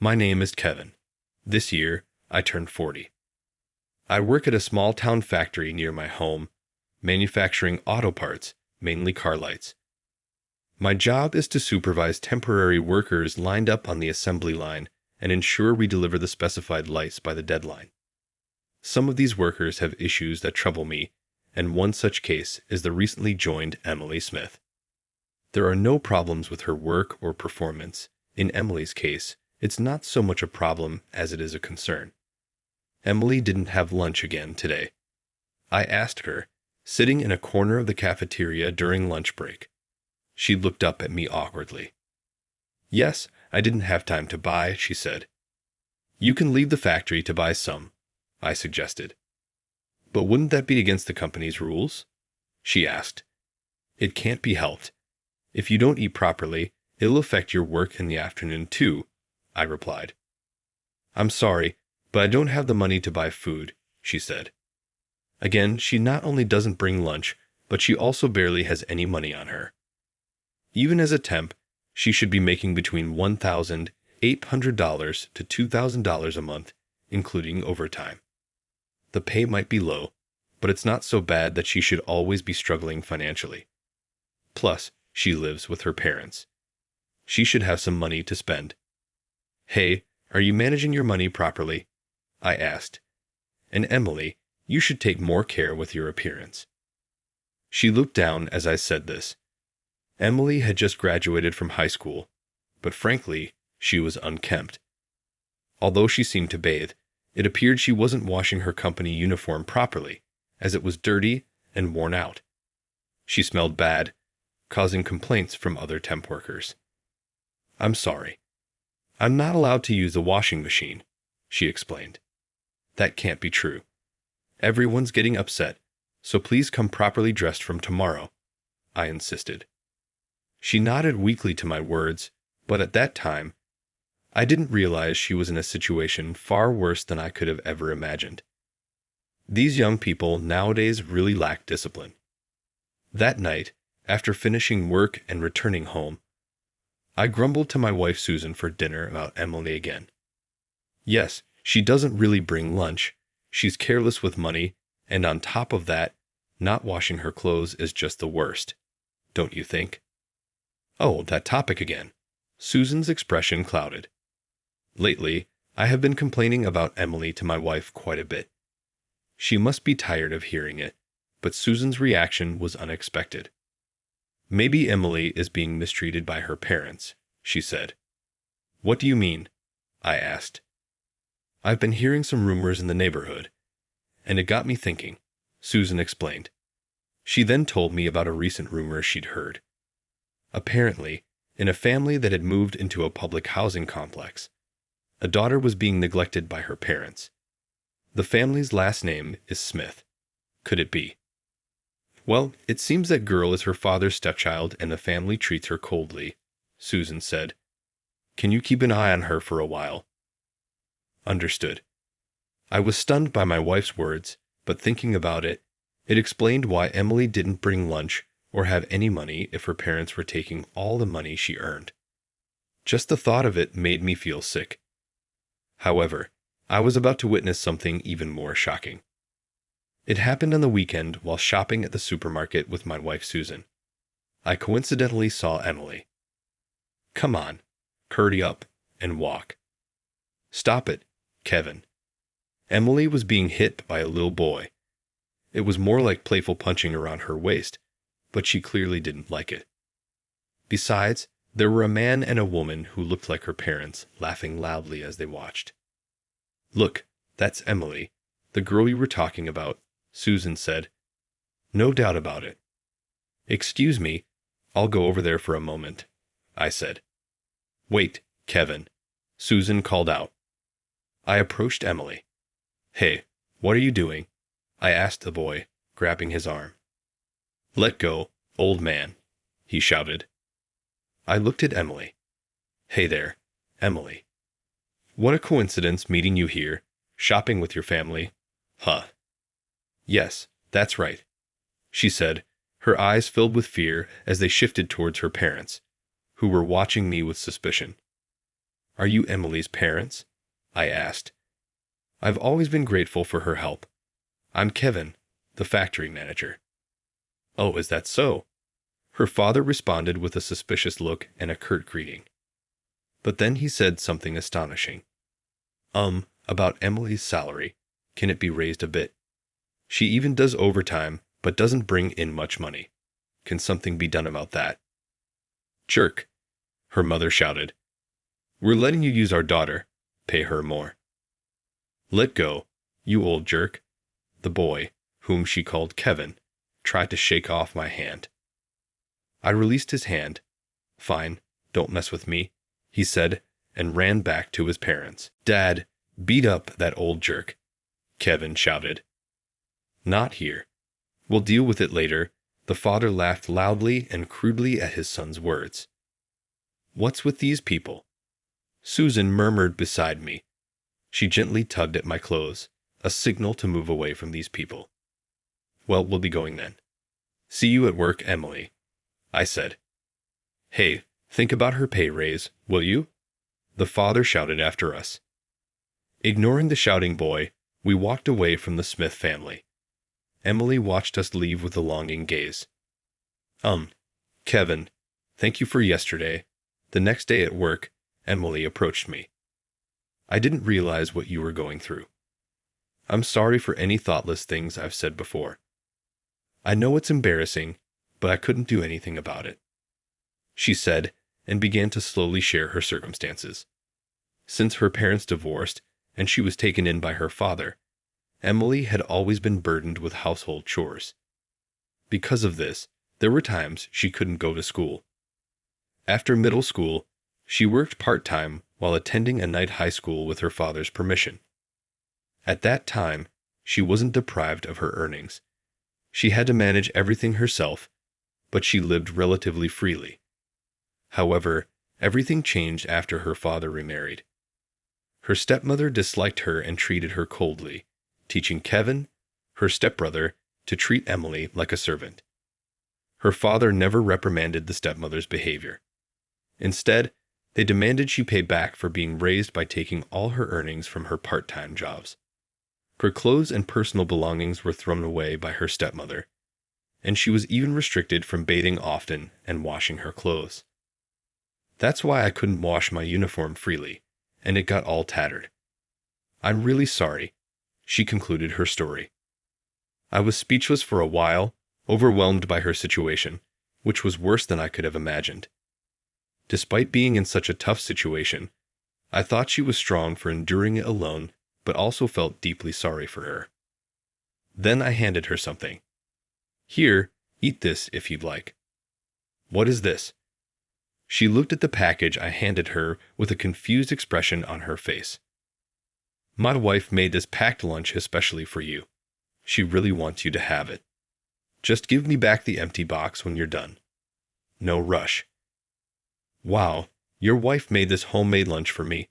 My name is Kevin. This year, I turned 40. I work at a small-town factory near my home, manufacturing auto parts, mainly car lights. My job is to supervise temporary workers lined up on the assembly line and ensure we deliver the specified lights by the deadline. Some of these workers have issues that trouble me, and one such case is the recently joined Emily Smith. There are no problems with her work or performance. In Emily's case, it's not so much a problem as it is a concern. Emily didn't have lunch again today. I asked her, sitting in a corner of the cafeteria during lunch break. She looked up at me awkwardly. "Yes, I didn't have time to buy," she said. "You can leave the factory to buy some," I suggested. "But wouldn't that be against the company's rules?" she asked. "It can't be helped. If you don't eat properly, it'll affect your work in the afternoon too," I replied. "I'm sorry, but I don't have the money to buy food," she said. Again, she not only doesn't bring lunch, but she also barely has any money on her. Even as a temp, she should be making between $1,800 to $2,000 a month, including overtime. The pay might be low, but it's not so bad that she should always be struggling financially. Plus, she lives with her parents. She should have some money to spend. "Hey, are you managing your money properly?" I asked. "And Emily, you should take more care with your appearance." She looked down as I said this. Emily had just graduated from high school, but frankly, she was unkempt. Although she seemed to bathe, it appeared she wasn't washing her company uniform properly, as it was dirty and worn out. She smelled bad, causing complaints from other temp workers. "I'm sorry. I'm not allowed to use the washing machine," she explained. "That can't be true. Everyone's getting upset, so please come properly dressed from tomorrow," I insisted. She nodded weakly to my words, but at that time, I didn't realize she was in a situation far worse than I could have ever imagined. These young people nowadays really lack discipline. That night, after finishing work and returning home, I grumbled to my wife Susan for dinner about Emily again. Yes, she doesn't really bring lunch, she's careless with money, and on top of that, not washing her clothes is just the worst. Don't you think? Oh, that topic again. Susan's expression clouded. Lately, I have been complaining about Emily to my wife quite a bit. She must be tired of hearing it, but Susan's reaction was unexpected. "Maybe Emily is being mistreated by her parents," she said. "What do you mean?" I asked. "I've been hearing some rumors in the neighborhood, and it got me thinking," Susan explained. She then told me about a recent rumor she'd heard. Apparently, in a family that had moved into a public housing complex, a daughter was being neglected by her parents. The family's last name is Smith. Could it be? "Well, it seems that girl is her father's stepchild and the family treats her coldly," Susan said. "Can you keep an eye on her for a while?" Understood. I was stunned by my wife's words, but thinking about it, it explained why Emily didn't bring lunch or have any money if her parents were taking all the money she earned. Just the thought of it made me feel sick. However, I was about to witness something even more shocking. It happened on the weekend while shopping at the supermarket with my wife Susan. I coincidentally saw Emily. "Come on, hurry up and walk." "Stop it, Kevin." Emily was being hit by a little boy. It was more like playful punching around her waist, but she clearly didn't like it. Besides, there were a man and a woman who looked like her parents, laughing loudly as they watched. "Look, that's Emily, the girl you were talking about," Susan said. "No doubt about it." "Excuse me, I'll go over there for a moment," I said. "Wait, Kevin," Susan called out. I approached Emily. "Hey, what are you doing?" I asked the boy, grabbing his arm. "Let go, old man," he shouted. I looked at Emily. "Hey there, Emily. What a coincidence meeting you here, shopping with your family. Huh." "Yes, that's right," she said, her eyes filled with fear as they shifted towards her parents, who were watching me with suspicion. Are you Emily's parents? I asked. I've always been grateful for her help. I'm Kevin, the factory manager. Oh, is that so? Her father responded with a suspicious look and a curt greeting. But then he said something astonishing. About Emily's salary. Can it be raised a bit? She even does overtime, but doesn't bring in much money. Can something be done about that? Jerk, her mother shouted. We're letting you use our daughter. Pay her more. Let go, you old jerk. The boy, whom she called Kevin, tried to shake off my hand. I released his hand. Fine, don't mess with me, he said, and ran back to his parents. Dad, beat up that old jerk, Kevin shouted. Not here. We'll deal with it later. The father laughed loudly and crudely at his son's words. What's with these people? Susan murmured beside me. She gently tugged at my clothes, a signal to move away from these people. Well, we'll be going then. See you at work, Emily, I said. Hey, think about her pay raise, will you? The father shouted after us. Ignoring the shouting boy, we walked away from the Smith family. Emily watched us leave with a longing gaze. Kevin, thank you for yesterday. The next day at work, Emily approached me. I didn't realize what you were going through. I'm sorry for any thoughtless things I've said before. I know it's embarrassing, but I couldn't do anything about it, she said, and began to slowly share her circumstances. Since her parents divorced and she was taken in by her father, Emily had always been burdened with household chores. Because of this, there were times she couldn't go to school. After middle school, she worked part-time while attending a night high school with her father's permission. At that time, she wasn't deprived of her earnings. She had to manage everything herself, but she lived relatively freely. However, everything changed after her father remarried. Her stepmother disliked her and treated her coldly, teaching Kevin, her stepbrother, to treat Emily like a servant. Her father never reprimanded the stepmother's behavior. Instead, they demanded she pay back for being raised by taking all her earnings from her part-time jobs. Her clothes and personal belongings were thrown away by her stepmother, and she was even restricted from bathing often and washing her clothes. That's why I couldn't wash my uniform freely, and it got all tattered. I'm really sorry, she concluded her story. I was speechless for a while, overwhelmed by her situation, which was worse than I could have imagined. Despite being in such a tough situation, I thought she was strong for enduring it alone, but also felt deeply sorry for her. Then I handed her something. Here, eat this if you'd like. What is this? She looked at the package I handed her with a confused expression on her face. My wife made this packed lunch especially for you. She really wants you to have it. Just give me back the empty box when you're done. No rush. Wow, your wife made this homemade lunch for me.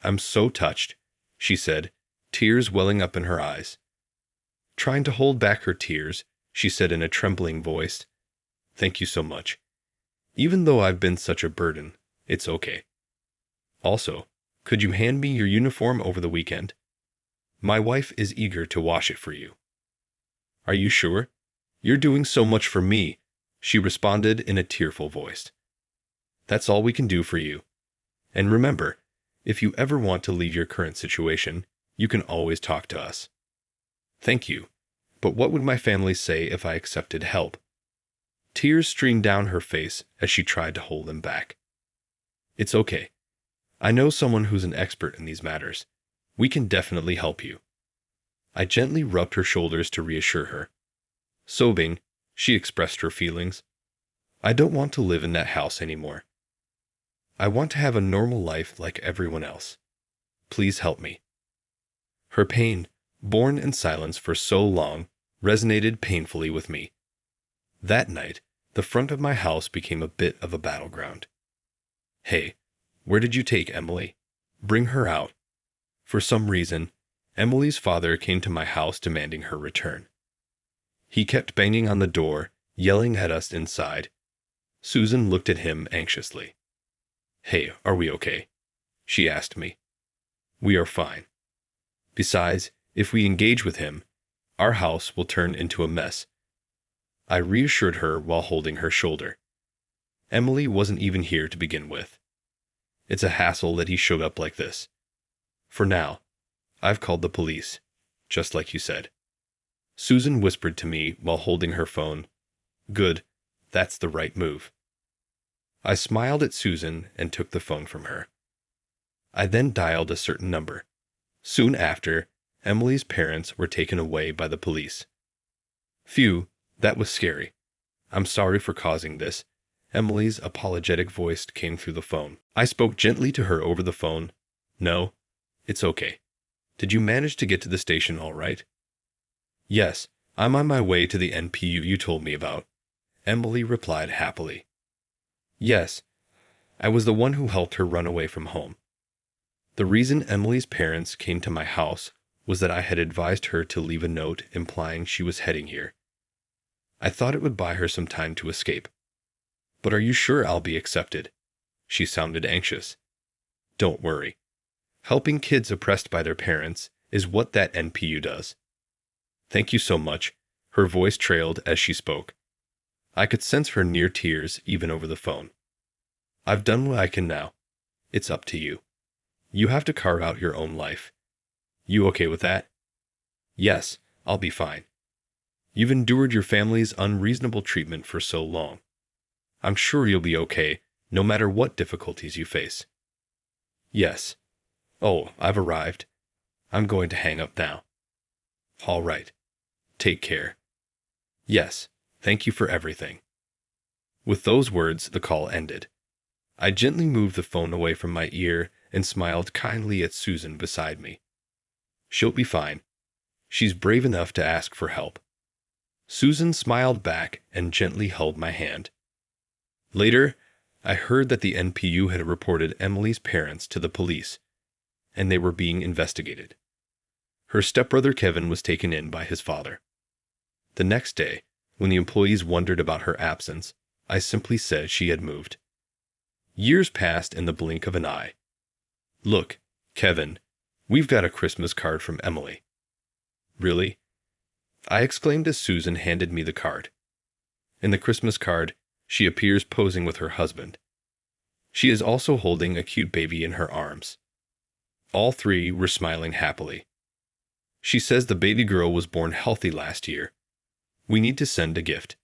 I'm so touched, she said, tears welling up in her eyes. Trying to hold back her tears, she said in a trembling voice, Thank you so much. Even though I've been such a burden, it's okay. Also, could you hand me your uniform over the weekend? My wife is eager to wash it for you. Are you sure? You're doing so much for me, she responded in a tearful voice. That's all we can do for you. And remember, if you ever want to leave your current situation, you can always talk to us. Thank you, but what would my family say if I accepted help? Tears streamed down her face as she tried to hold them back. It's okay. I know someone who's an expert in these matters. We can definitely help you. I gently rubbed her shoulders to reassure her. Sobbing, she expressed her feelings. I don't want to live in that house anymore. I want to have a normal life like everyone else. Please help me. Her pain, borne in silence for so long, resonated painfully with me. That night, the front of my house became a bit of a battleground. Hey, where did you take Emily? Bring her out. For some reason, Emily's father came to my house demanding her return. He kept banging on the door, yelling at us inside. Susan looked at him anxiously. Hey, are we okay? she asked me. We are fine. Besides, if we engage with him, our house will turn into a mess. I reassured her while holding her shoulder. Emily wasn't even here to begin with. It's a hassle that he showed up like this. For now, I've called the police, just like you said. Susan whispered to me while holding her phone. Good, that's the right move. I smiled at Susan and took the phone from her. I then dialed a certain number. Soon after, Emily's parents were taken away by the police. Phew, that was scary. I'm sorry for causing this. Emily's apologetic voice came through the phone. I spoke gently to her over the phone. No, it's okay. Did you manage to get to the station all right? Yes, I'm on my way to the NPU you told me about, Emily replied happily. Yes, I was the one who helped her run away from home. The reason Emily's parents came to my house was that I had advised her to leave a note implying she was heading here. I thought it would buy her some time to escape. But are you sure I'll be accepted? She sounded anxious. Don't worry. Helping kids oppressed by their parents is what that NPU does. Thank you so much. Her voice trailed as she spoke. I could sense her near tears even over the phone. I've done what I can now. It's up to you. You have to carve out your own life. You okay with that? Yes, I'll be fine. You've endured your family's unreasonable treatment for so long. I'm sure you'll be okay, no matter what difficulties you face. Yes. Oh, I've arrived. I'm going to hang up now. All right. Take care. Yes, thank you for everything. With those words, the call ended. I gently moved the phone away from my ear and smiled kindly at Susan beside me. She'll be fine. She's brave enough to ask for help. Susan smiled back and gently held my hand. Later, I heard that the NPU had reported Emily's parents to the police, and they were being investigated. Her stepbrother Kevin was taken in by his father. The next day, when the employees wondered about her absence, I simply said she had moved. Years passed in the blink of an eye. Look, Kevin, we've got a Christmas card from Emily. Really? I exclaimed as Susan handed me the card. In the Christmas card, she appears posing with her husband. She is also holding a cute baby in her arms. All three were smiling happily. She says the baby girl was born healthy last year. We need to send a gift.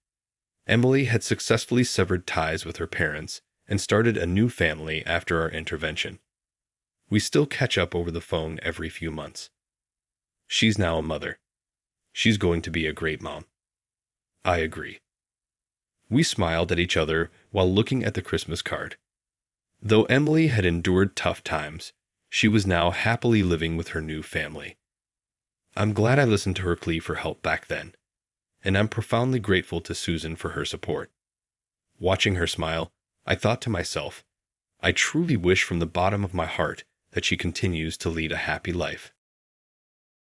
Emily had successfully severed ties with her parents and started a new family after our intervention. We still catch up over the phone every few months. She's now a mother. She's going to be a great mom. I agree. We smiled at each other while looking at the Christmas card. Though Emily had endured tough times, she was now happily living with her new family. I'm glad I listened to her plea for help back then, and I'm profoundly grateful to Susan for her support. Watching her smile, I thought to myself, I truly wish from the bottom of my heart that she continues to lead a happy life.